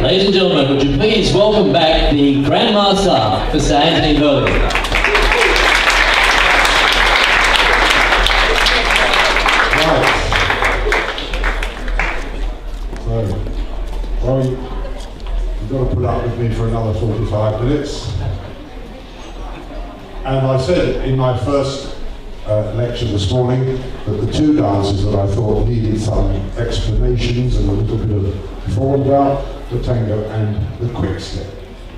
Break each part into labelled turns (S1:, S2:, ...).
S1: Ladies and gentlemen, would you please welcome back the Grandmaster, Mr. Anthony Hurley.
S2: Well, you've got to put up with me for another 45 minutes. And I said in my first lecture this morning that the two dances that I thought needed some explanations and a little bit of thought about, the tango and the quick step.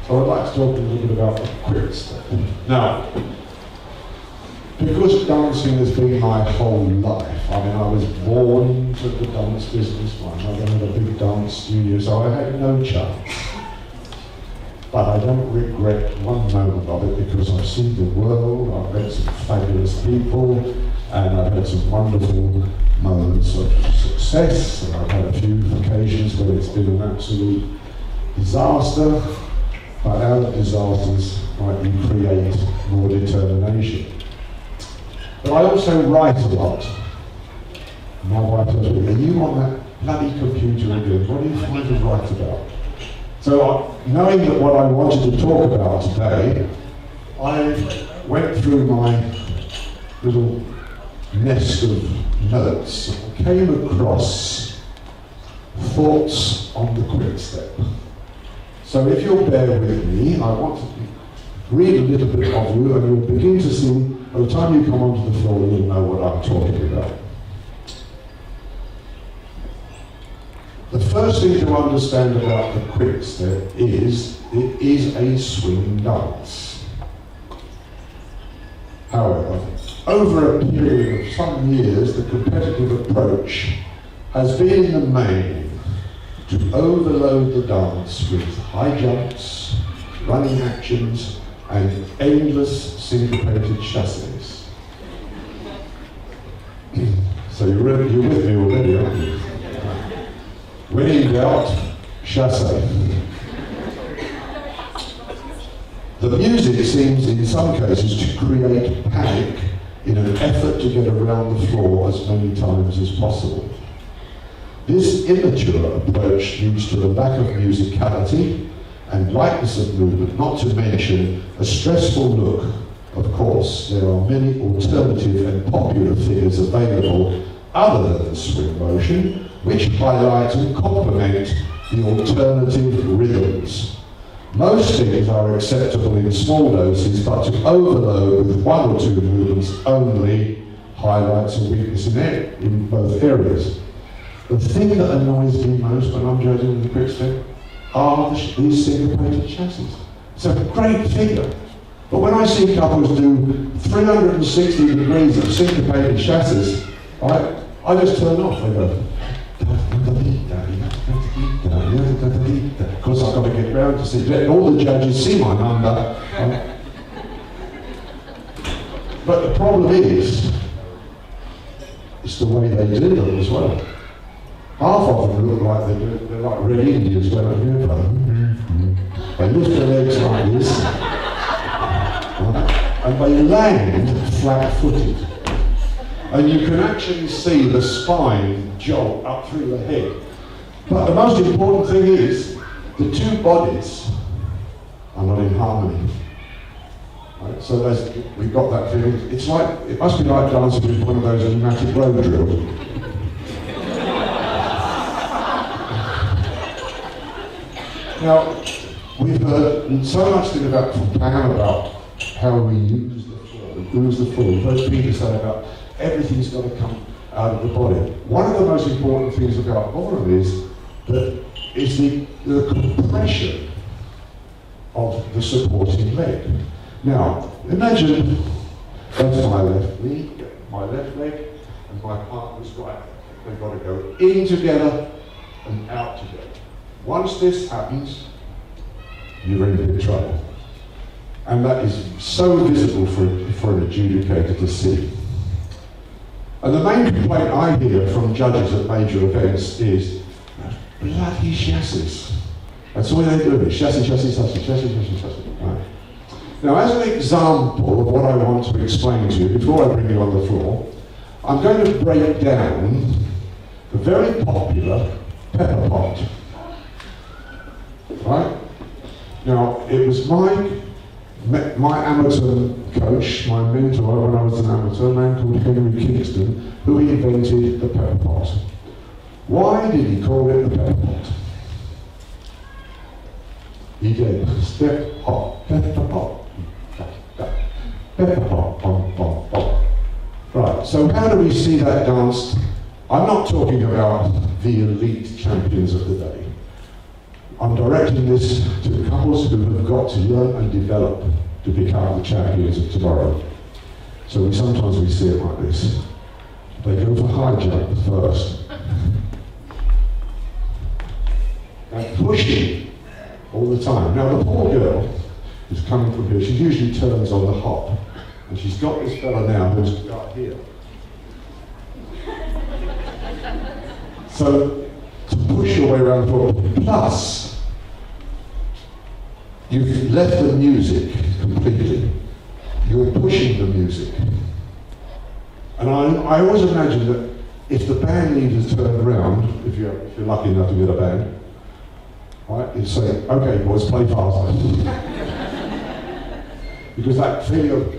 S2: So I'd like to talk a little bit about the quick step. Now, because dancing has been my whole life, I mean, I was born into the dance business. My mother had a big dance studio, so I had no chance. But I don't regret one moment of it because I've seen the world, I've met some fabulous people, and I've had some wonderful moments of success, and I've had a few occasions where it's been an absolute disaster, but out of disasters might we create more determination. But I also write a lot. My wife tells me, are you on that bloody computer again? What do you find to write about? So, knowing that what I wanted to talk about today, I went through my little nest of notes and came across thoughts on the quick step. So if you'll bear with me, I want to read a little bit of you and you'll begin to see, by the time you come onto the floor, you'll know what I'm talking about. The first thing to understand about the quick step is it is a swing dance. However, over a period of some years, the competitive approach has been in the main to overload the dance with high jumps, running actions, and endless syncopated chassis. So you're with me already, aren't you? When in doubt, chassé. The music seems in some cases to create panic in an effort to get around the floor as many times as possible. This immature approach leads to a lack of musicality and lightness of movement, not to mention a stressful look. Of course, there are many alternative and popular figures available other than the swing motion, which highlight and complement the alternative rhythms. Most things are acceptable in small doses, but to overload with one or two movements only highlights a weakness in both areas. The thing that annoys me most when I'm judging the quick step are these syncopated chassis. It's a great figure, but when I see couples do 360 degrees of syncopated chassis, I just turn off. I go, because I've got to get round to see, let all the judges see my number. But the problem is, it's the way they do them as well. Half of them look like they're like red Indians when I'm here. They lift their legs like this, and they land flat-footed. And you can actually see the spine jolt up through the head. But the most important thing is, the two bodies are not in harmony. Right? So we've got that feeling. It's like, it must be like dancing with one of those pneumatic road drills. Now, we've heard so much thing about from Pam about how we use the floor. We use the floor. We've heard Peter say about everything's got to come out of the body. One of the most important things about ballroom is that the compression of the supporting leg. Now, imagine that's my left knee, my left leg, and my partner's right leg. They've got to go in together and out together. Once this happens, you're in big trouble. And that is so visible for an adjudicator to see. And the main complaint I hear from judges at major events is, bloody chassis. That's all they do, chassis. Right. Now, as an example of what I want to explain to you, before I bring you on the floor, I'm going to break down the very popular pepper pot. Now, it was my amateur coach, my mentor when I was an amateur, a man called Henry Kingston, who invented the pepper pot. Why did he call it the pepper pot? He did. Step, hop, pepper pot. Pepper pot, pom, pom, pom. Right, so how do we see that danced? I'm not talking about the elite champions of the day. I'm directing this to couples who have got to learn and develop to become the champions of tomorrow. So sometimes we see it like this. They go for high jump first. And pushing all the time. Now the poor girl who's coming from here, she usually turns on the hop. And she's got this fella now who's got here. So, to push your way around the floor, plus, you've left the music completely. You're pushing the music. And I always imagine that if the band leaders turn around, if you're lucky enough to get a band, right, you'd say, okay boys, play faster. Because that feeling of,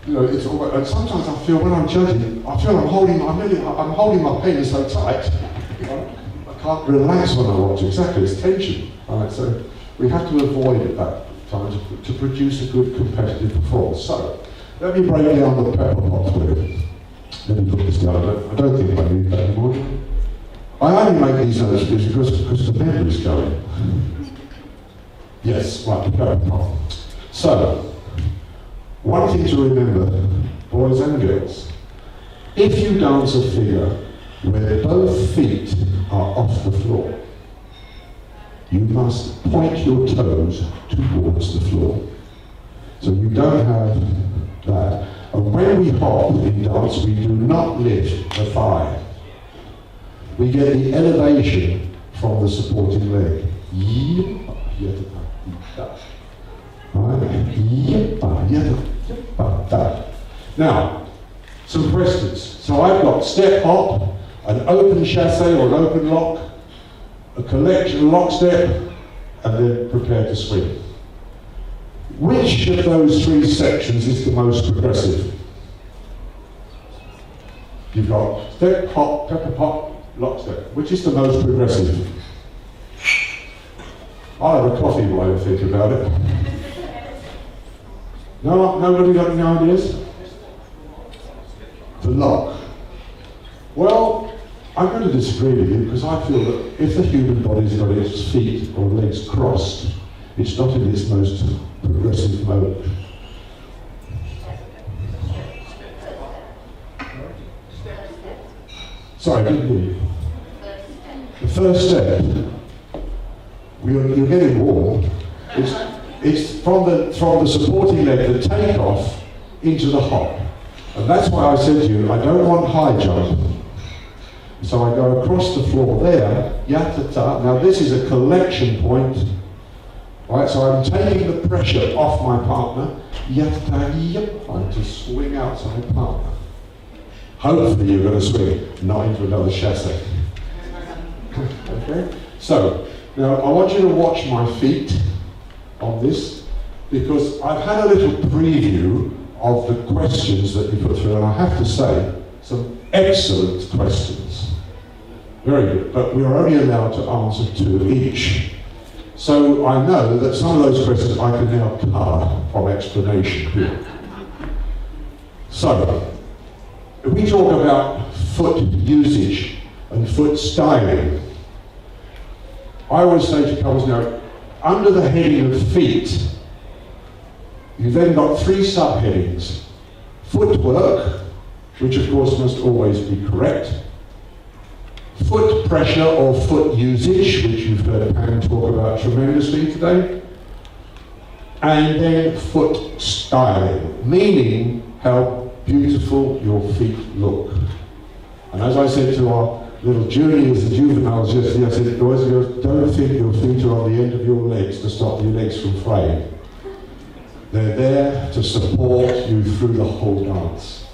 S2: you know, it's all, and sometimes I feel when I'm judging, I feel I'm holding my pen so tight, you know, I can't relax when I watch. Exactly, it's tension. Right, so we have to avoid at that time to produce a good competitive performance. So let me break down the pepper pot for you. Let me put this down. I don't think I need that anymore. I only make these notes because the memory's going. Yes, right, the pepper pot. So, one thing to remember, boys and girls, if you dance a figure where both feet are off the floor, you must point your toes towards the floor. So you don't have that. And when we hop in dance, we do not lift the thigh. We get the elevation from the supporting leg. Now, some questions. So I've got step hop, an open chasse or an open lock, a collection lock step, and then prepare to swing. Which of those three sections is the most progressive? You've got step, hop, pepper pop, lock step. Which is the most progressive? I'll have a coffee while I think about it. No, nobody got any ideas? The lock. Well, I'm going to disagree with you because I feel that if the human body's got its feet or legs crossed, it's not in its most progressive mode. Sorry, I didn't hear you. The first step, you're getting warm. It's from the supporting leg, the takeoff into the hop. And that's why I said to you, I don't want high jump. So I go across the floor there, yatata. Now this is a collection point. Right, so I'm taking the pressure off my partner. Yatata, I'm to swing outside partner. Hopefully you're going to swing, not into another chasse. Okay? So, now I want you to watch my feet on this, because I've had a little preview of the questions that you put through, and I have to say, some excellent questions. Very good, but we are only allowed to answer 2 each. So I know that some of those questions I can now cut from explanation here. So, if we talk about foot usage and foot styling, I always say to couples now, under the heading of feet, you've then got 3 subheadings. Footwork, which of course must always be correct. Foot pressure or foot usage, which you've heard Pam talk about tremendously today. And then foot styling, meaning how beautiful your feet look. And as I said to our little juniors and juveniles yesterday, I said, boys and girls, don't think your feet are on the end of your legs to stop your legs from fraying. They're there to support you through the whole dance.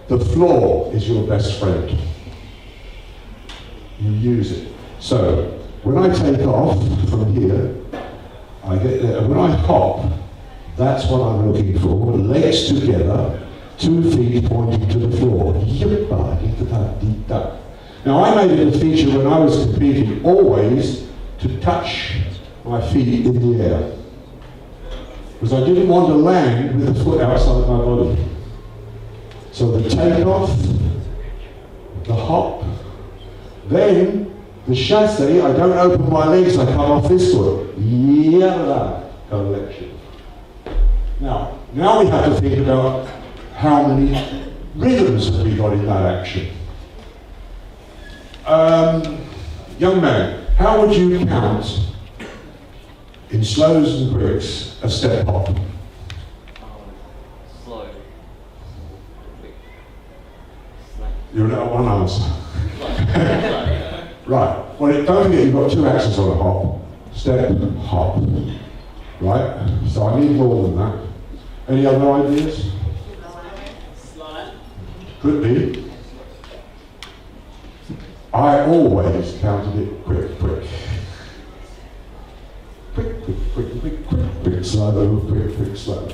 S2: The floor is your best friend. You use it. So, When I take off from here, I get there, and when I hop, that's what I'm looking for. Legs together, 2 feet pointing to the floor. Now I made it a feature when I was competing always to touch my feet in the air. Because I didn't want to land with the foot outside my body. So the takeoff, the hop, then the chasse, I don't open my legs, I come off this foot. Yalla, collection. Now we have to think about how many rhythms have we got in that action. Young man, how would you count in slows and quicks a step hop?
S3: Slow. Quick.
S2: You're not one answer. Right. Well, don't forget you've got 2 actions on a hop. Step, hop. Right? So I need more than that. Any other ideas?
S3: Slide.
S2: Could be. I always counted it quick, quick. Quick, quick, quick, quick, quick, quick, slow, quick, quick, slow.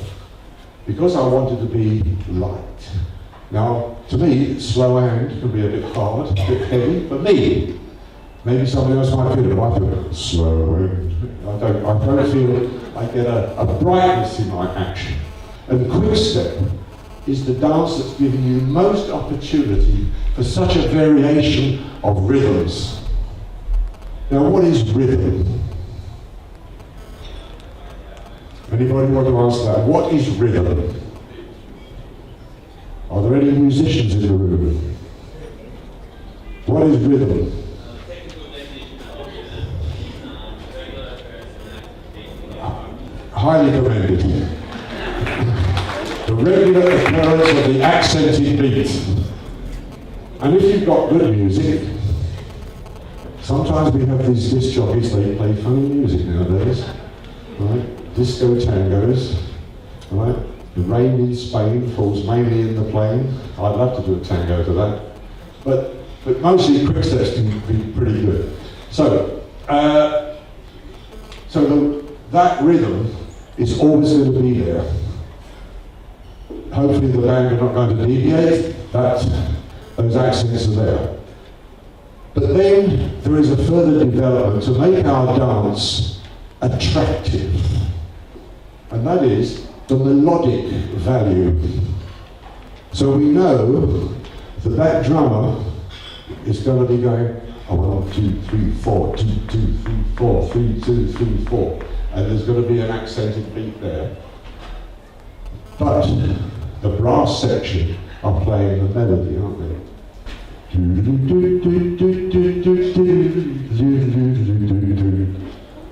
S2: Because I wanted to be light. Now, to me, slow hand can be a bit hard, a bit heavy, for me. Maybe somebody else might feel it, but I feel slow hand. I don't feel I get a brightness in my action. And quick step is the dance that's giving you most opportunity for such a variation of rhythms. Now, what is rhythm? Anybody want to answer that? What is rhythm? Are there any musicians in the room? What is rhythm? Highly commended. The regular occurrence of the accented beat. And if you've got good music, sometimes we have these disc jockeys, they play funny music nowadays, right? Disco tangos, right? The rain in Spain falls mainly in the plain. I'd love to do a tango to that. But mostly quick steps can be pretty good. So, that rhythm is always going to be there. Hopefully the band are not going to deviate, those accents are there. But then there is a further development to make our dance attractive. And that is the melodic value. So we know that drummer is going to be going 1, 2, 3, 4, 2, 2, 3, 4, 3, 2, 3, 4. And there's going to be an accented beat there. But the brass section are playing the melody, aren't they?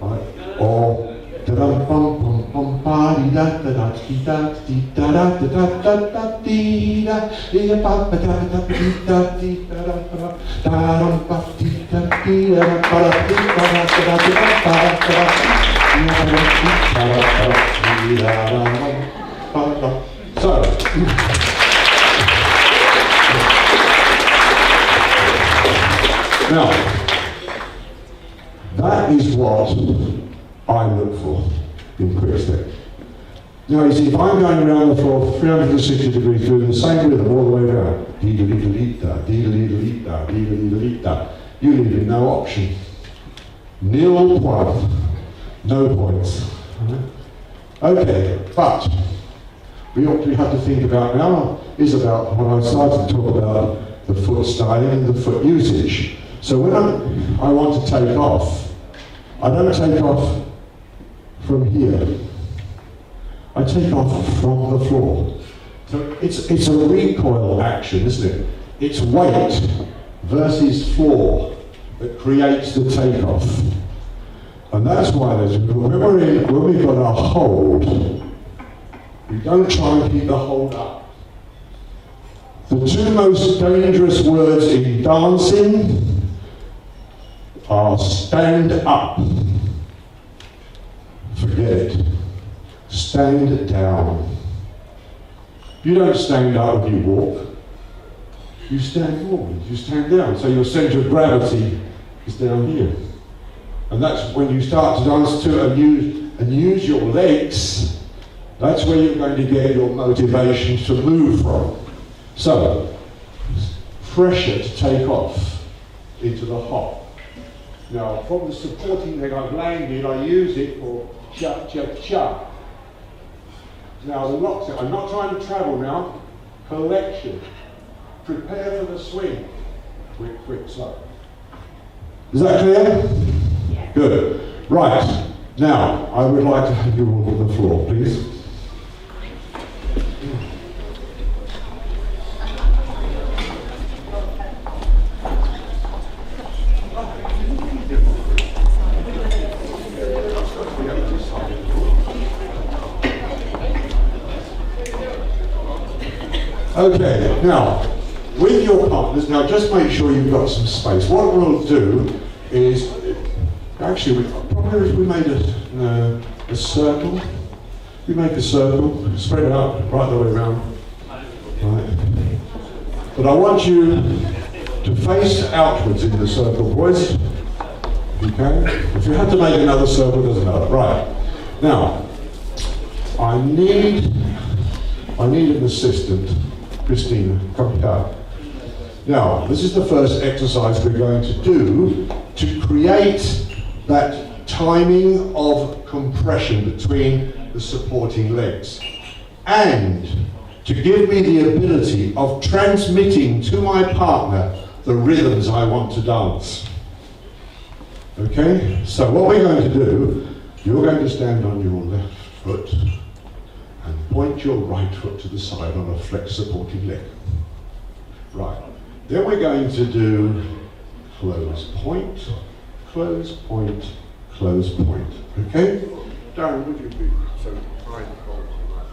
S2: Right? Or so, now, that is what I look for in quick step. Now, you see, if I'm going around the floor 360 degrees doing the same rhythm all the way around, dee-da-dee-da-dee-da, dee-da-dee-da-dee-da, dee-da-dee-da-dee-da, you leave me no option. 0-1, no points. Okay, but we have to think about now is about when I started to talk about the foot styling and the foot usage. So when I want to take off, I don't take off from here. I take off from the floor. So it's a recoil action, isn't it? It's weight versus floor that creates the takeoff. And that's why when we've got our hold, we don't try and keep the hold up. The 2 most dangerous words in dancing are stand up. Forget it. Stand down. You don't stand up when you walk. You stand forward. You stand down. So your centre of gravity is down here. And that's when you start to dance to and use your legs, that's where you're going to get your motivation to move from. So, pressure to take off into the hop. Now, from the supporting leg I've landed, I use it for cha-cha-cha. Now, the locks, I'm not trying to travel now. Collection. Prepare for the swing. Quick, quick, slow. Is that clear? Yeah. Good. Right. Now, I would like to have you all on the floor, please. Okay, now, with your partners, now just make sure you've got some space. What we'll do is, actually, probably if we made a circle, we make a circle, spread it out right the way around. Right. But I want you to face outwards in the circle, boys, if you can. If you have to make another circle, doesn't matter. Right. Now, I need an assistant. Christina, come here. Now, this is the first exercise we're going to do to create that timing of compression between the supporting legs and to give me the ability of transmitting to my partner the rhythms I want to dance. Okay? So what we're going to do, you're going to stand on your left foot and point your right foot to the side on a flex supporting leg. Right. Then we're going to do close point, close point, close point. Okay? Darren, would you be so kind to hold on that?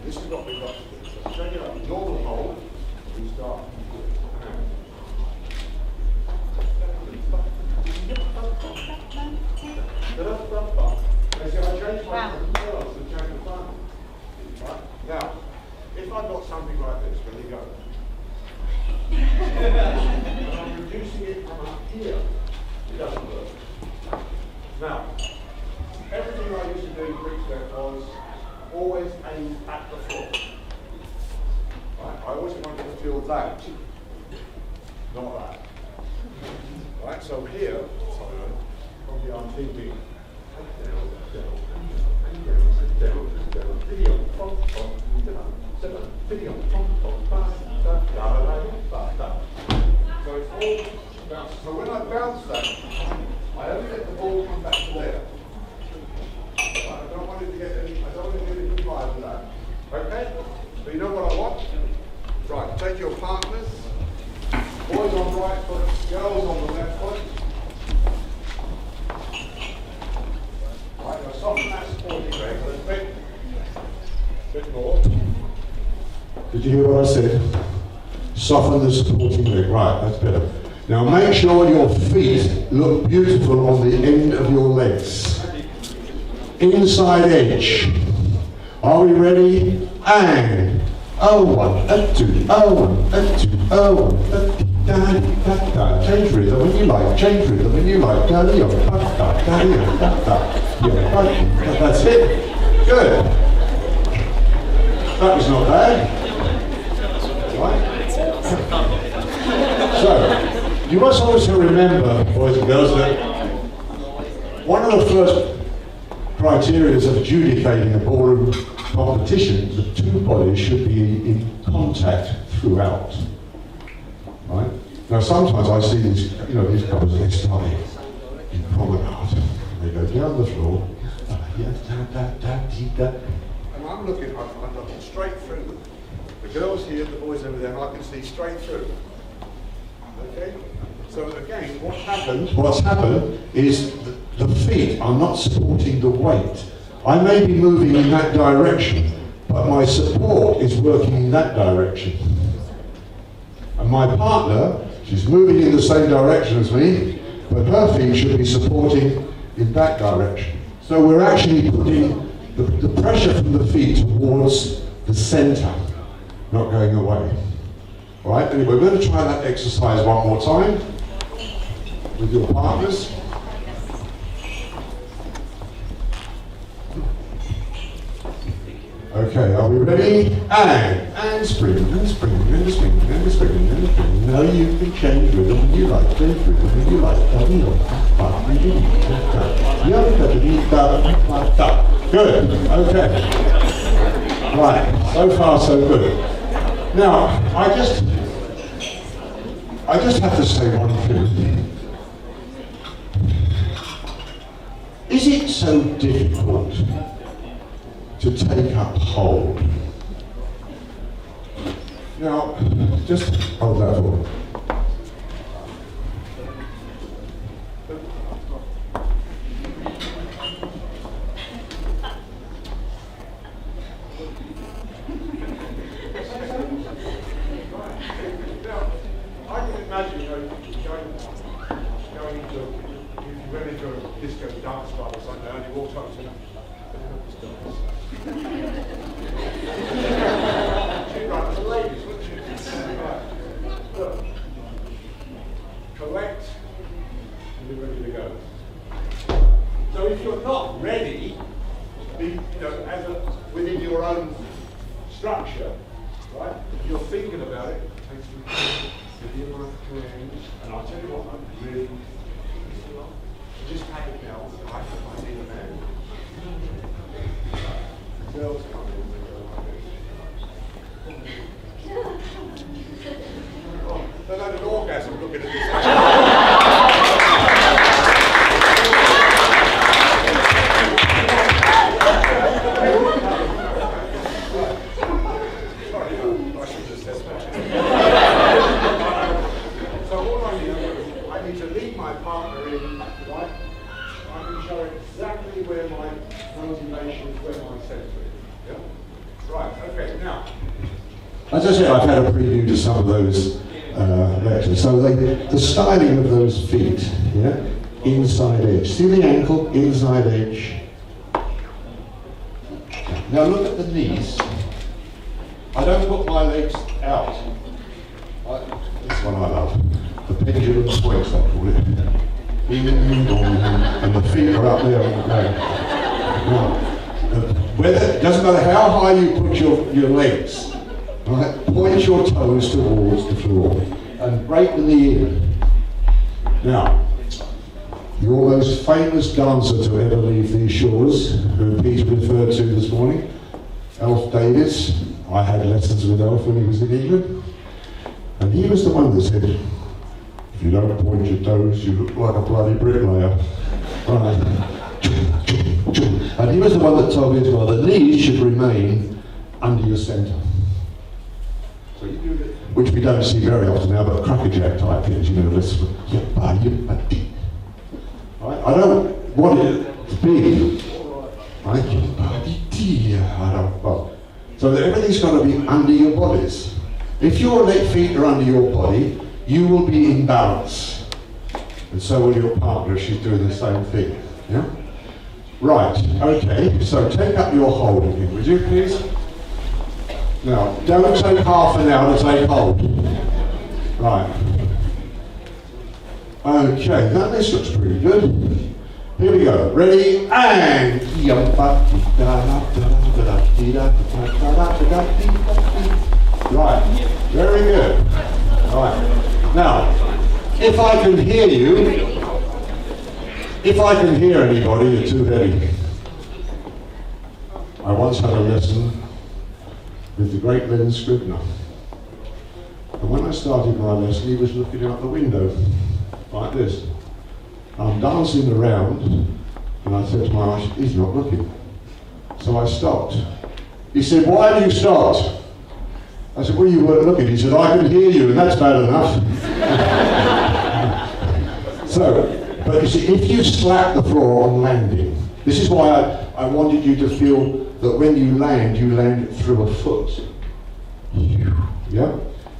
S2: This is what we've got to do. So take it up, normal hold, we start. Now, if I've got something like this, when you go, and I'm reducing it from up here, it doesn't work. Now, everything I used to do in quick-step was always aimed at the floor. Right? I always wanted to feel that, not that. Right, so here, from the RTB, so it's all bounce. So when I bounce that, I only let the ball come back to there. I don't want it to get any, I don't want it to get any higher than that. Okay? So you know what I want? Right, take your partners, boys on the right foot, girls on the left foot. Right, now soften that supporting leg a little bit more. Did you hear what I said? Soften the supporting leg. Right, that's better. Now make sure your feet look beautiful on the end of your legs. Inside edge. Are we ready? And 1, 2, 1, 2, 1, change rhythm when you like, change rhythm when you like. That's it. Good. That was not bad. Right? So, you must also remember, boys and girls, that one of the first criteria of adjudicating a ballroom competition, the two bodies should be in contact throughout. Right? Now sometimes I see these, these couples, they start in promenade. They go down the floor, and I'm looking straight through them. The girls here, the boys over there, I can see straight through. Okay? So again, what's happened is the feet are not supporting the weight. I may be moving in that direction, but my support is working in that direction. And my partner, she's moving in the same direction as me, but her feet should be supporting in that direction. So we're actually putting the pressure from the feet towards the center, not going away. All right, anyway, we're going to try that exercise one more time with your partners. Are we ready? And spring, and spring, and spring, and spring, and spring. Now you can change rhythm when you like, change rhythm when you like. Good, okay. Right, so far so good. Now, I just have to say one thing. Is it so difficult to take up hold? Now, just hold that for me. Collect and be ready to go. So if you're not ready, within your own structure, right? If you're thinking about it, take some time, and I'll tell you what, I'm really just have it now. I see the man. The girls come in. They've had an orgasm looking at this. As I said, I've had a preview to some of those lectures. So the styling of those feet, yeah, inside edge. See the ankle, inside edge. Now look at the knees. I don't put my legs out. This one I love. The pendulum points, I call it. And the feet are up there on the ground. Doesn't matter how high you put your legs. Right, point your toes towards the floor and break the knee in. Now, you're the most famous dancer to ever leave these shores, who Peter referred to this morning, Alf Davis. I had lessons with Alf when he was in England, and he was the one that said, if you don't point your toes, you look like a bloody bricklayer. Right. And he was the one that told me as well, the knees should remain under your centre. So you do this, which we don't see very often now, but crackerjack type things, this. Right? I don't want it to be right. I don't. Well, so that everything's got to be under your bodies. If your feet are under your body, you will be in balance, and so will your partner if she's doing the same thing. Yeah. Right. Okay. So take up your hold again, would you, please? Now, don't take half an hour to take hold. Right. Okay, now this looks pretty good. Here we go. Ready? And... Right. Very good. Right. Now, if I can hear you, if I can hear anybody, you're too heavy. I once had a lesson with the great Len Scribner. And when I started my lesson, he was looking out the window, like this. I'm dancing around, and I said to my wife, he's not looking. So I stopped. He said, why have you stopped? I said, well, you weren't looking. He said, I can hear you, and that's bad enough. So, but you see, if you slap the floor on landing, this is why I wanted you to feel that when you land through a foot. Yeah?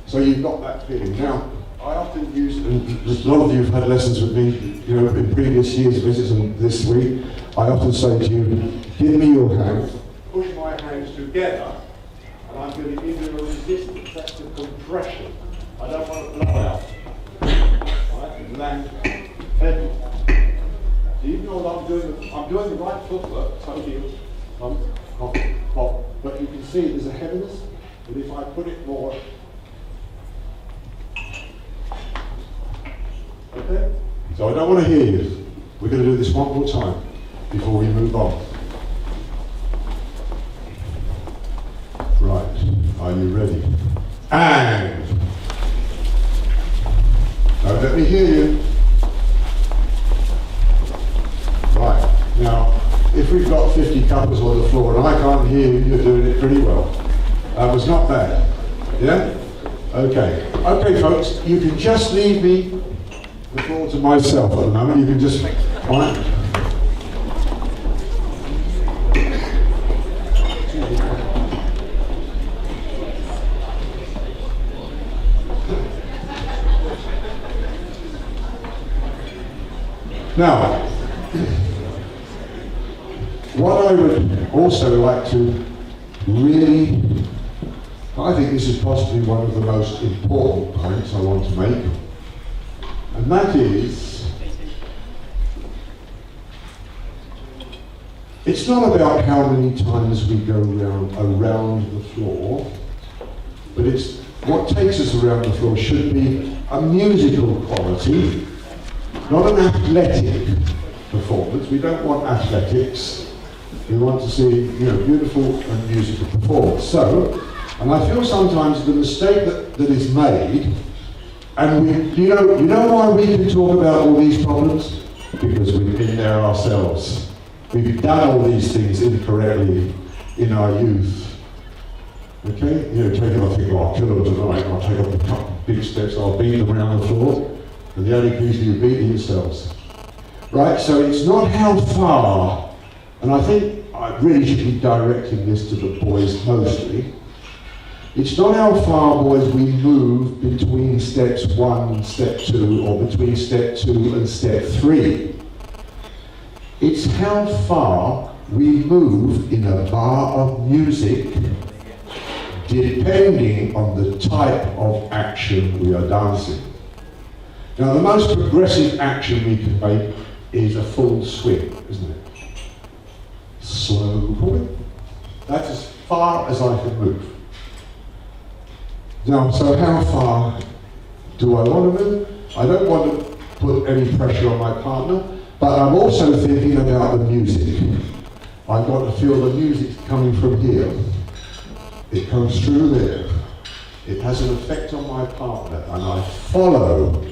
S2: So you've got that feeling. Now, I often use, and a lot of you have had lessons with me, in previous years' visits and this week, I often say to you, give me your hand, push my hands together, and I'm going to give you a resistance. That's a compression. I don't want to blow out. Right? Land heavy. Do you know what I'm doing? I'm doing the right footwork, toe heel, pump, pop, pop. but you can see there's a heaviness. But if I put it more, okay? So I don't want to hear you. We're going to do this one more time before we move on. Right, are you ready? And now let me hear you. Right, now if we've got 50 couples on the floor and I can't hear you, you're doing it pretty well. That was not bad. Yeah? Okay. Okay, folks, you can just leave me the floor to myself at the moment. You can just. Right. Now, what I would also like to really, I think this is possibly one of the most important points I want to make, and that is, it's not about how many times we go around the floor, but it's what takes us around the floor should be a musical quality, not an athletic performance. We don't want athletics. We want to see, beautiful and musical performance. So, and I feel sometimes the mistake that is made, and we, you know why we can talk about all these problems? Because we've been there ourselves. We've done all these things incorrectly in our youth. Okay? I think, I'll kill them tonight, I'll take up a couple big steps, I'll beat them around the floor. And the only people you beat are yourselves. Right, so it's not how far, and I think I really should be directing this to the boys mostly. It's not how far, boys, we move between steps 1 and step 2, or between step 2 and step 3. It's how far we move in a bar of music, depending on the type of action we are dancing. Now, the most progressive action we can make is a full swing, isn't it? Slow pull. That's as far as I can move. Now, so how far do I want to move? I don't want to put any pressure on my partner, but I'm also thinking about the music. I've got to feel the music coming from here. It comes through there. It has an effect on my partner, and I follow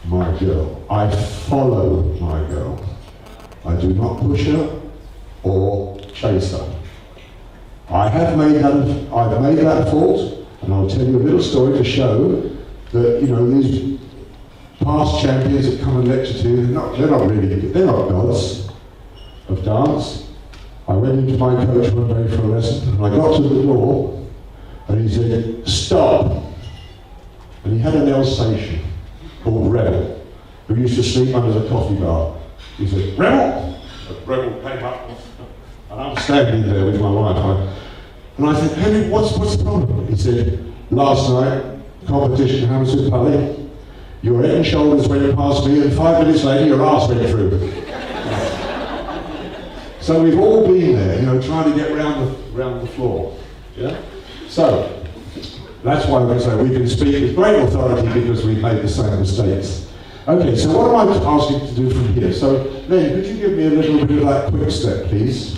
S2: my girl. I follow my girl. I do not push her or chase her. I've made that fault, and I'll tell you a little story to show that, these past champions that come and lecture to you, they're not gods of dance. I went into my coach one day for a lesson, and I got to the door, and he said, "Stop." And he had an Alsatian called Rebel, who used to sleep under the coffee bar. He said, "Rebel!" And Rebel came up, and I'm standing there with my wife. And I said, "Henry, what's the problem?" He said, "Last night, competition happens with Pally. Your head and shoulders went past me, and 5 minutes later, your arse went through." So we've all been there, trying to get round the floor. Yeah? So, that's why we say we can speak with great authority because we've made the same mistakes. Okay, so what am I asking you to do from here? So, Len, could you give me a little bit of that quick step, please?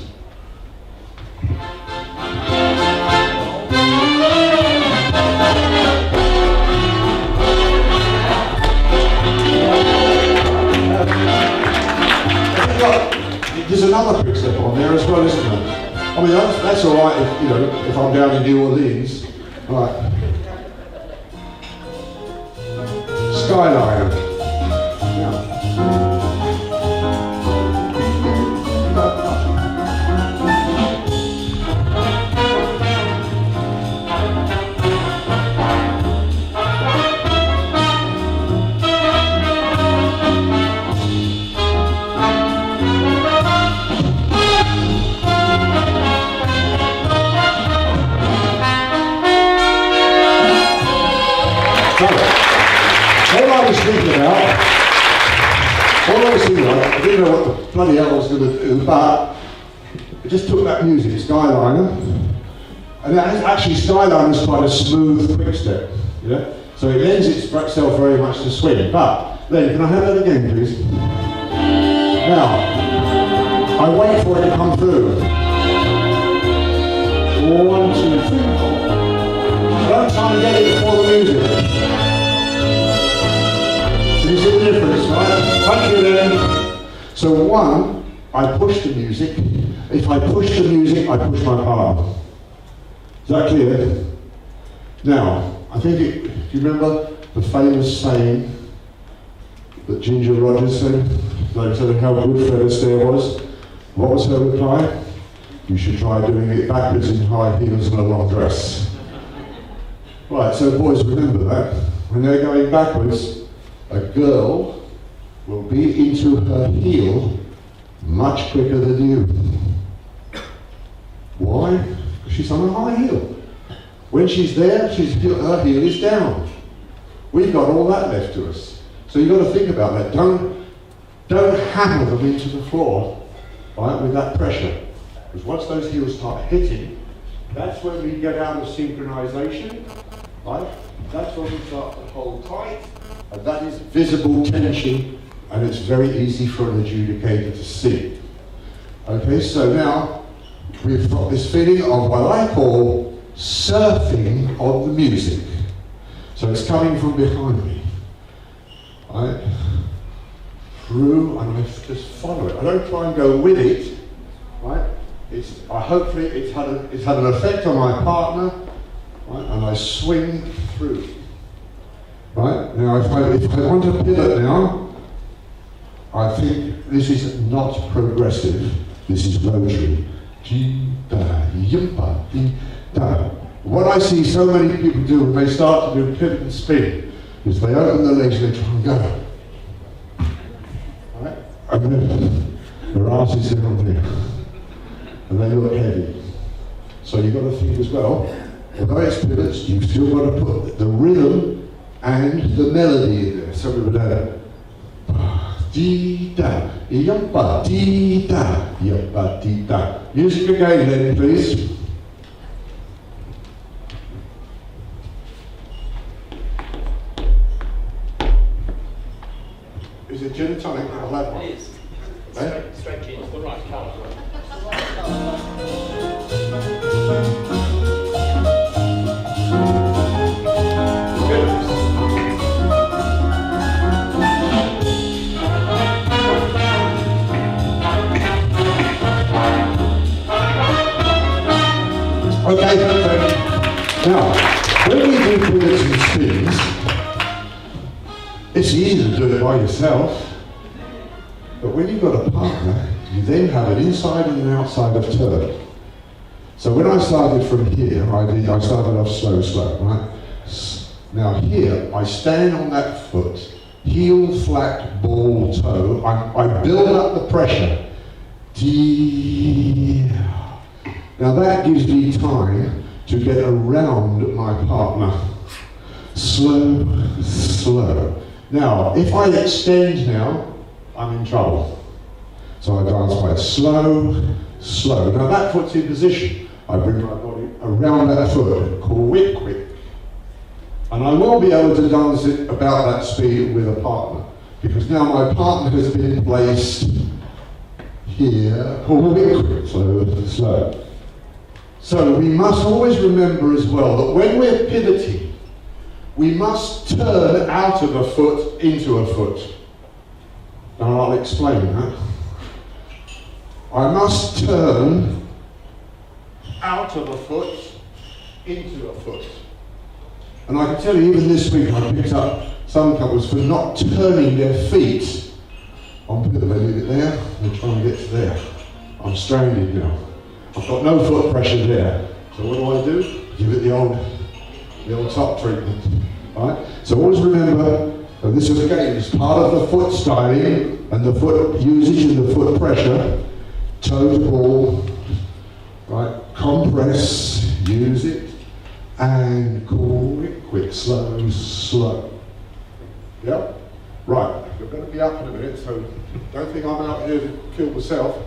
S2: There's another quick step on there as well, isn't there? I mean, that's all right if I'm down in New Orleans. Right. Skyliner. I didn't know what the bloody hell I was going to do, but I just took that music, Skyliner, And actually Skyline is quite a smooth quick step, yeah? So it lends itself very much to swing. But, then, can I have that again, please? Now, I wait for it to come through. 1, 2, 3. Don't try and get it before the music. So you see the difference, right? Thank you then. So 1, I push the music. If I push the music, I push my partner. Is that clear? Now, I think do you remember the famous saying that Ginger Rogers said? They said how good Fred Astaire was. What was her reply? You should try doing it backwards in high heels and a long dress. Right, so boys, remember that. When they're going backwards, a girl will be into her heel much quicker than you. Why? Because she's on a high heel. When she's there, her heel is down. We've got all that left to us. So you've got to think about that. Don't hammer them into the floor, right, with that pressure. Because once those heels start hitting, that's when we get out of synchronization, right? That's when we start to hold tight, and that is visible tension, and it's very easy for an adjudicator to see. Okay, so now we've got this feeling of what I call surfing of the music. So it's coming from behind me, right? Through, and I just follow it. I don't try and go with it, right? Hopefully it's had an effect on my partner, right? And I swing through. Right? Now if I want to pivot now, I think this is not progressive, this is rotary. What I see so many people do when they start to do pivot and spin is they open the legs and they try and go. Right? And then their arse is down there. And they look heavy. So you've got to think as well, although it's pivots, you've still got to put the rhythm and the melody in there. So we would have dee da, yumpa, dee da, yumpa, dee da. Music again then, please. Is it gin and tonic? I'll have one.
S3: It is.
S2: Eh?
S3: Straight gin, the right colour.
S2: Okay, now, when we do pivots and spins, it's easy to do it by yourself, but when you've got a partner, you then have an inside and an outside of turn. So when I started from here, I started off slow, right? Now here, I stand on that foot, heel, flat, ball, toe. I build up the pressure. Now that gives me time to get around my partner. Slow, slow. Now, if I extend now, I'm in trouble. So I dance by slow, slow. Now that foot's in position. I bring my body around that foot, quick, quick. And I will be able to dance it about that speed with a partner, because now my partner has been placed here, quick, quick, slow, slow. So we must always remember as well that when we're pivoting, we must turn out of a foot into a foot. Now I'll explain that. I must turn out of a foot into a foot. And I can tell you, even this week I picked up some couples for not turning their feet on pivot. They leave it there, they're trying to get to there. I'm stranded now. I've got no foot pressure there. So what do? Give it the old top treatment. Right? So always remember, and this is again, it's part of the foot styling and the foot usage and the foot pressure. Toe to ball, right? Compress, use it, and quick, slow, slow. Yep. Right. We're going to be up in a minute, so don't think I'm out here to kill myself.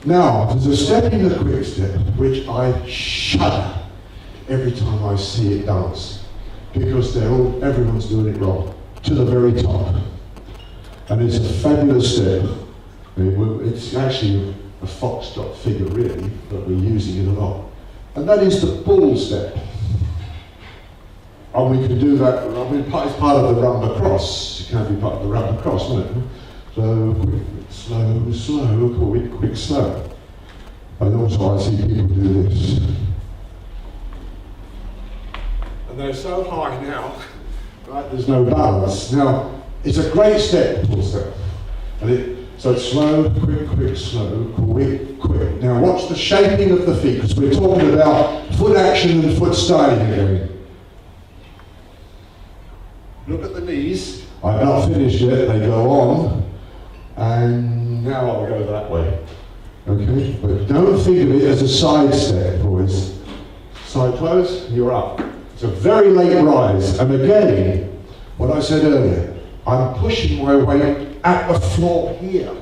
S2: Now, there's a step in the quick step which I shudder every time I see it dance, because everyone's doing it wrong, to the very top. And it's a fabulous step. It's actually a foxtrot figure really, but we're using it a lot. And that is the bull step. And we can do that, it's part of the rumba cross. It can be part of the rumba cross, won't it? So, quick, slow, slow, quick, quick, slow. And also I see people do this. And they're so high now, right, there's no balance. Now, it's a great step, bull step. So it's slow, quick, quick, slow, quick, quick. Now watch the shaping of the feet, because we're talking about foot action and foot styling again. Look at the knees. I've not finished yet, they go on. And now I'll go that way. Okay? But don't think of it as a side step, boys. Side close, you're up. It's a very late rise. And again, what I said earlier, I'm pushing my weight at the floor here.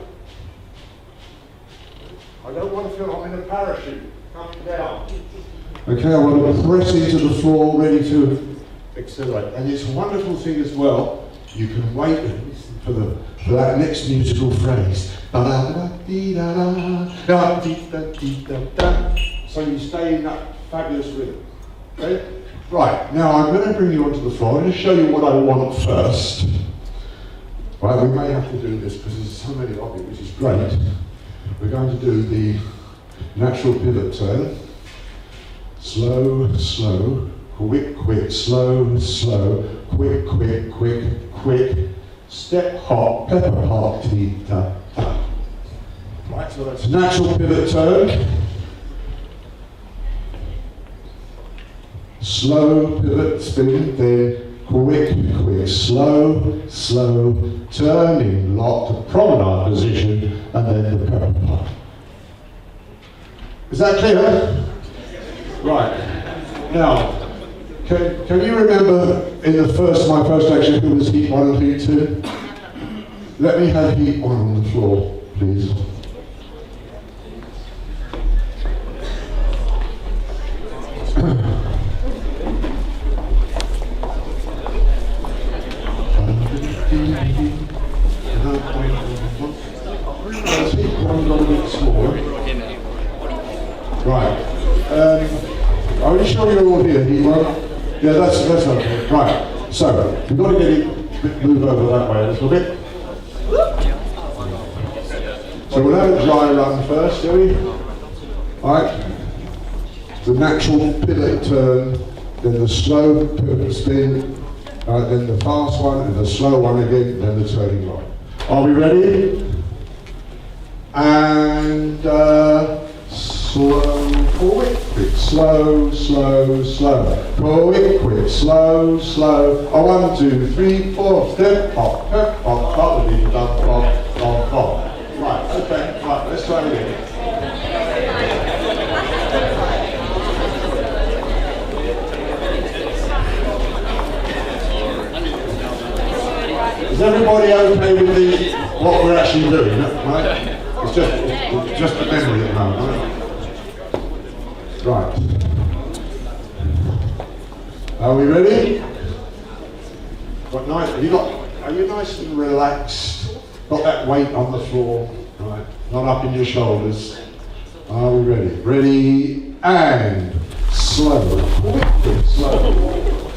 S2: I don't want to feel I'm in a parachute coming down. Okay, I want to press into the floor, ready to accelerate. And it's a wonderful thing as well. You can wait and listen for that next musical phrase. So you stay in that fabulous rhythm. Okay? Right, now I'm going to bring you onto the floor. I'm going to show you what I want first. Right, we may have to do this because there's so many of it, which is great. We're going to do the natural pivot turn. Slow, slow, quick, quick, slow, slow, quick, quick, quick, quick, step hop, pepper hop, ta ta. Right, so that's natural pivot turn. Slow pivot spin, then quick, quick, slow, slow, turning lock to promenade position, and then the pepper hop. Is that clear? Right. Now, can you remember in my first lecture who was heat 1 and heat 2? Let me have heat 1 on the floor, please. Right. Are you sure you're all here? Yeah, that's okay. Right. So we've got to get it move over that way a little bit. So we'll have a dry run first, shall we? Right. The natural pivot turn, then the slow pivot spin, then the fast one, and the slow one again, then the turning lock. Are we ready? And slow, quick, quick, slow, slow, slow. Quick, quick, slow, slow. 1, 2, 3, 4. Step, hop, step, hop, hop, hop, hop, hop, hop. Right, okay, right, let's try it again. Is everybody okay with what we're actually doing, right? It's just a memory at the moment, right? Are we ready? What nice? Are you nice and relaxed? Got that weight on the floor, right? Not up in your shoulders. Are we ready? Ready and slow. Quick, slow.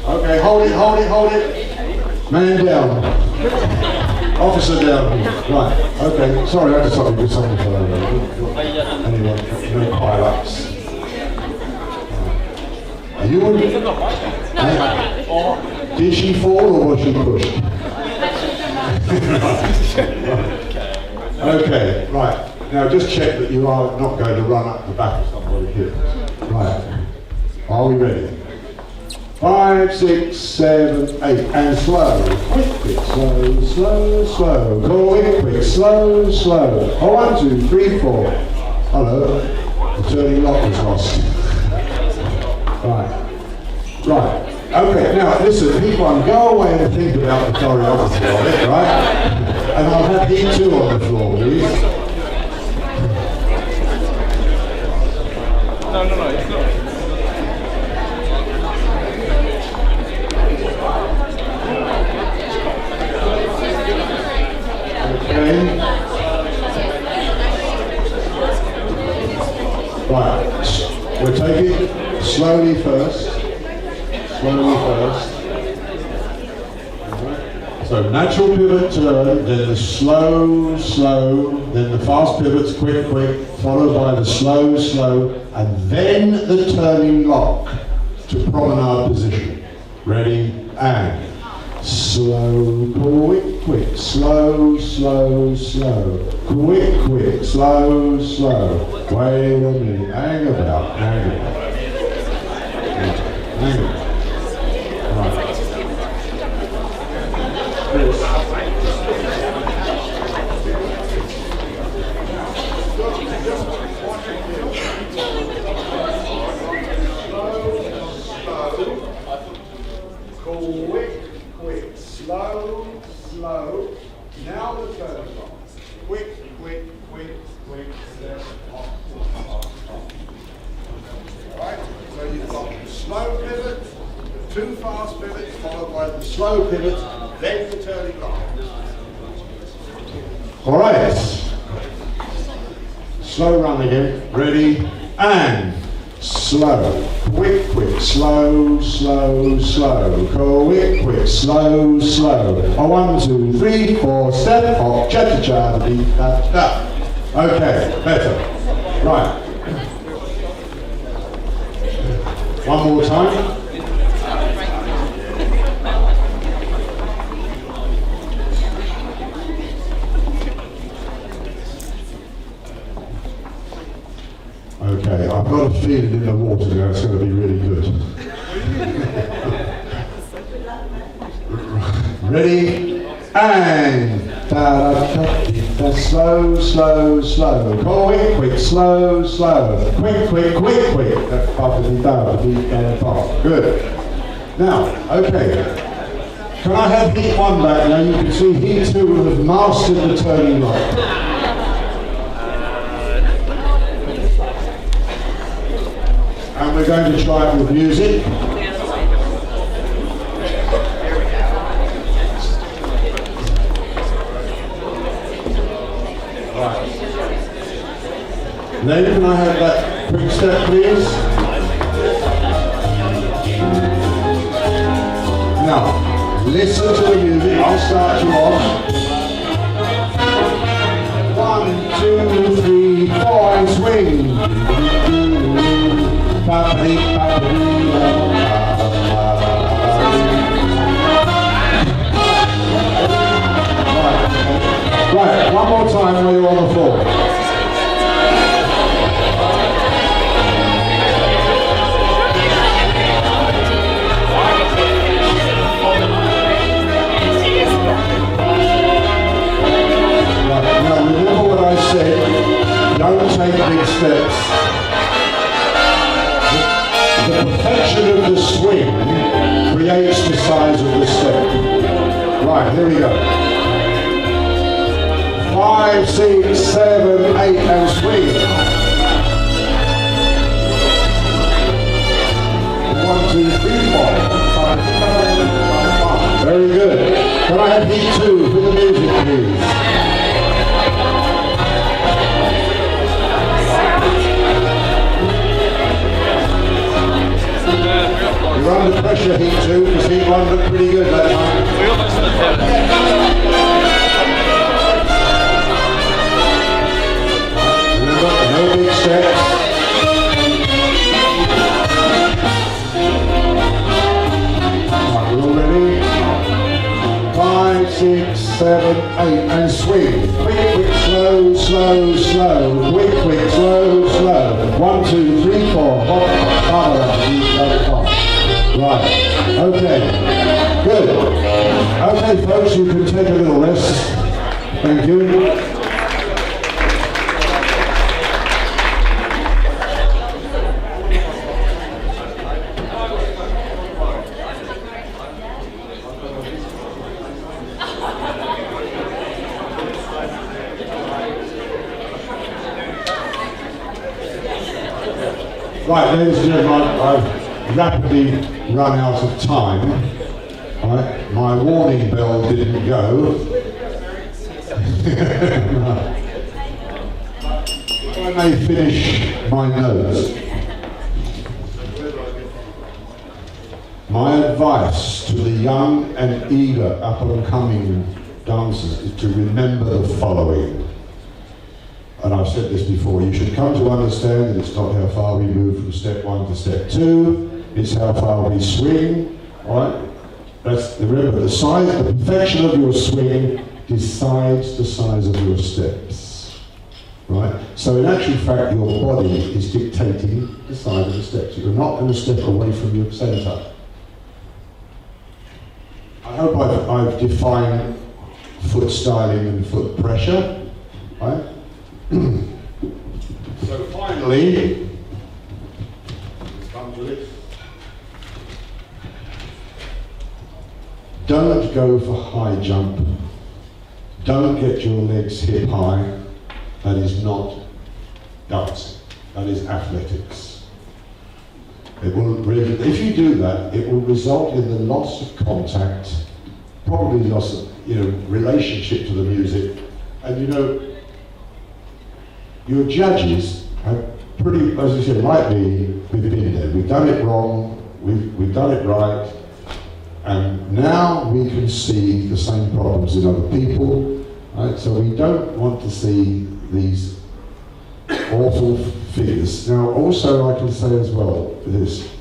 S2: Okay, hold it. Man down. Officer down. Right, okay. Sorry, I had to stop you with something for that. Anyway, no pile-ups. Are you on? Did she fall or was she pushed? Okay, right. Now just check that you are not going to run up the back of somebody here. Right. Are we ready? 5, 6, 7, 8, and slow. Quick, quick, slow, slow, slow. Quick, quick, slow, slow. 1, 2, 3, 4. Hello. The turning lock was lost. Right. Okay, now listen, people, go away and think about the choreography of it, right? And I'll have heat 2 on the floor, please.
S4: No, it's not.
S2: Okay. Right. We'll take it slowly first. Slowly first. So natural pivot turn, then the slow, then the fast pivots, quick, followed by the slow, and then the turning lock to promenade position. Ready, and slow, quick, slow, quick, slow. Wait a minute, hang about. Right. Quick, slow. Now the turn lock. Quick, step, off. Alright, so you've got the slow pivot, the two fast pivots, followed by the slow pivot, then the turning lock. Alright. Slow run again. Ready, and slow. Quick, slow. Quick, slow. 1, 2, 3, 4, step, hop, cha-cha-cha, beat, da. Okay, better. Right. One more time. Okay, I've got a feeling in the water now it's going to be really good. Ready, and slow. Quick, slow. Quick. That's down. Good. Now, okay. Can I have heat 1 back now? You can see heat 2 will have mastered the turning lock. And we're going to try it with music. Right. Then can I have that quick step, please? Now, listen to the music. I'll start you off. 1, 2, 3, 4, and swing. Right, one more time while you're on the floor. Right, now remember what I said, don't take big steps. The perfection of the swing creates the size of the step. Right, here we go. 5, 6, 7, 8, and swing. 1, 2, 3, 4. Very good. Can I have heat 2 with the music, please? You're under pressure, heat 2, because heat 1 looked pretty good that time. Remember, no big steps. Right, we're all ready? 5, 6, 7, 8, and swing. Quick, slow. Quick, slow. 1, 2, 3, 4. Hop. Right, okay, good. Okay, folks, you can take a little rest. Thank you. Right, ladies and gentlemen, I've rapidly run out of time. Right, my warning bell didn't go. If I may finish my notes. My advice to the young and eager up-and-coming dancers is to remember the following. And I've said this before, you should come to understand that it's not how far we move from step 1 to step 2, it's how far we swing, right? Remember, the perfection of your swing decides the size of your steps, right? So in actual fact, your body is dictating the size of the steps. You're not going to step away from your centre. I hope I've defined foot styling and foot pressure, right? So finally, come to it. Don't go for high jump. Don't get your legs hip high. That is not dancing. That is athletics. It will really, if you do that, it will result in the loss of contact, probably loss of relationship to the music, and your judges have pretty, as I said, like me, we've been there. We've done it wrong, we've done it right, and now we can see the same problems in other people, right? So we don't want to see these awful figures. Now, also I can say as well this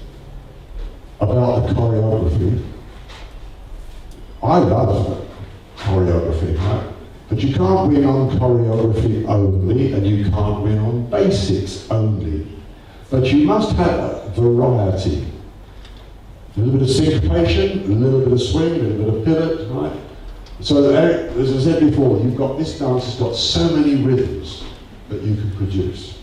S2: about the choreography. I love choreography, right? But you can't win on choreography only, and you can't win on basics only. But you must have a variety. A little bit of syncopation, a little bit of swing, a little bit of pivot, right? So that, as I said before, this dance has got so many rhythms that you can produce.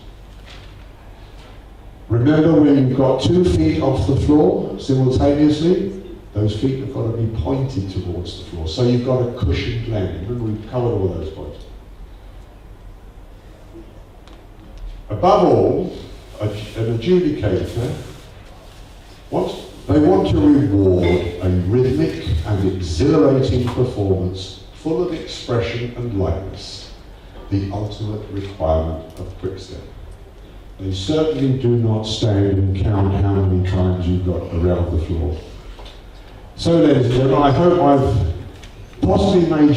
S2: Remember, when you've got 2 feet off the floor simultaneously, those feet have got to be pointed towards the floor. So you've got a cushioned landing. Remember, we've covered all those points. Above all, an adjudicator, they want to reward a rhythmic and exhilarating performance full of expression and lightness, the ultimate requirement of quickstep. They certainly do not stand and count how many times you've got around the floor. So ladies and gentlemen, I hope I've possibly made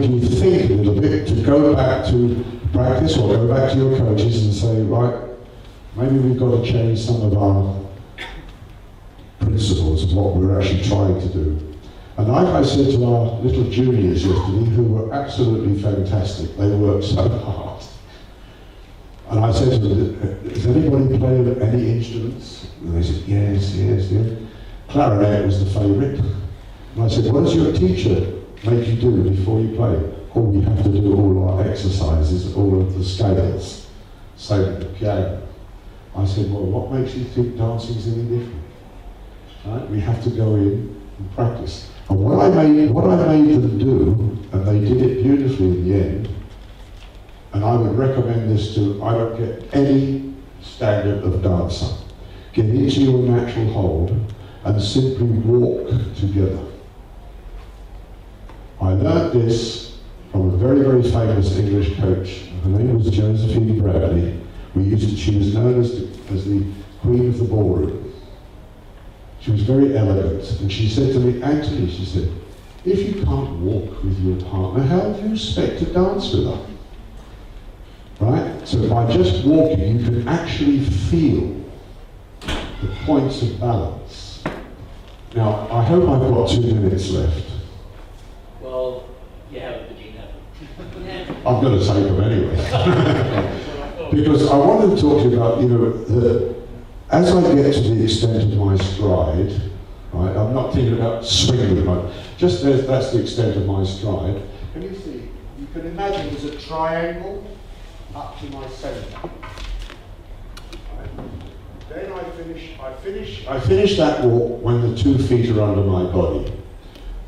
S2: you think a little bit to go back to practice or go back to your coaches and say, right, maybe we've got to change some of our principles of what we're actually trying to do. And like I said to our little juniors yesterday, who were absolutely fantastic, they worked so hard. And I said to them, does anybody play any instruments? And they said, yes. Clarinet was the favourite. And I said, what does your teacher make you do before you play? Oh, we have to do all our exercises, all of the scales. Same with the piano. I said, well, what makes you think dancing's any different? Right? We have to go in and practice. And what I made them do, and they did it beautifully in the end, and I would recommend this to, I don't get any standard of dancer. Get into your natural hold and simply walk together. I learned this from a very, very famous English coach. Her name was Josephine Bradley. She was known as the Queen of the Ballroom. She was very elegant, and she said to me, Anthony, she said, if you can't walk with your partner, how do you expect to dance with her? Right? So by just walking, you can actually feel the points of balance. Now, I hope I've got 2 minutes left.
S3: Well, you have it, but you have it.
S2: I'm going to take them anyway. Because I wanted to talk to you about, as I get to the extent of my stride, right, I'm not thinking about swinging with my, just that's the extent of my stride. Can you see? You can imagine there's a triangle up to my centre. Right. Then I finish that walk when the 2 feet are under my body.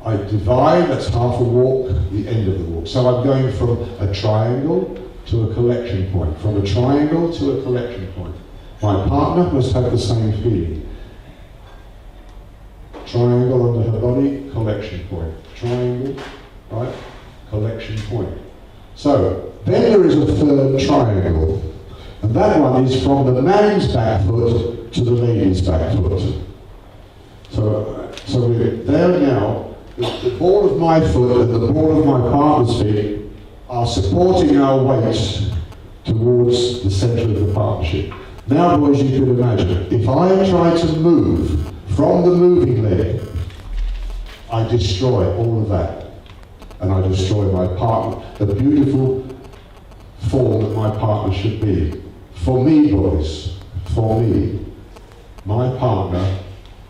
S2: I divide, that's half a walk, the end of the walk. So I'm going from a triangle to a collection point, from a triangle to a collection point. My partner must have the same feeling. Triangle under her body, collection point. Triangle, right? Collection point. So, then there is a third triangle. And that one is from the man's back foot to the lady's back foot. So we're there now. The ball of my foot and the ball of my partner's feet are supporting our weights towards the centre of the partnership. Now, boys, you could imagine, if I try to move from the moving leg, I destroy all of that. And I destroy my partner, the beautiful form that my partner should be. For me, boys, for me, my partner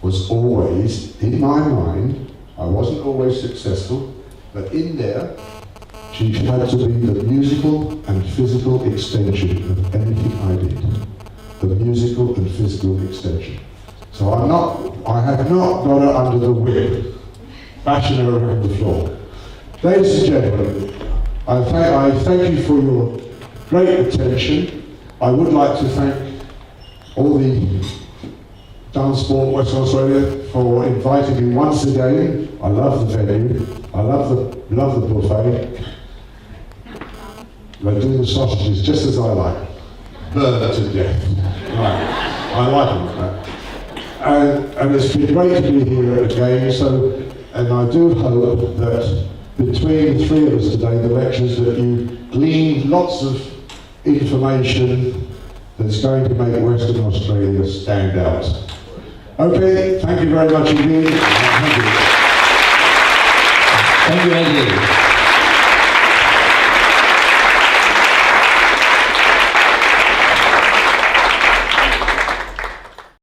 S2: was always, in my mind, I wasn't always successful, but in there, she had to be the musical and physical extension of anything I did. The musical and physical extension. So I have not got her under the whip, bashing her around the floor. Ladies and gentlemen, I thank you for your great attention. I would like to thank all the Dance Sport Western Australia for inviting me once again. I love the venue. I love the buffet. They do the sausages just as I like. Burn to death. Right. I like them like that. And it's been great to be here again. And I do hope that between the three of us today, the lectures, that you gleaned lots of information that's going to make Western Australia stand out. Okay, thank you very much indeed. Thank you.
S1: Thank you, Anthony.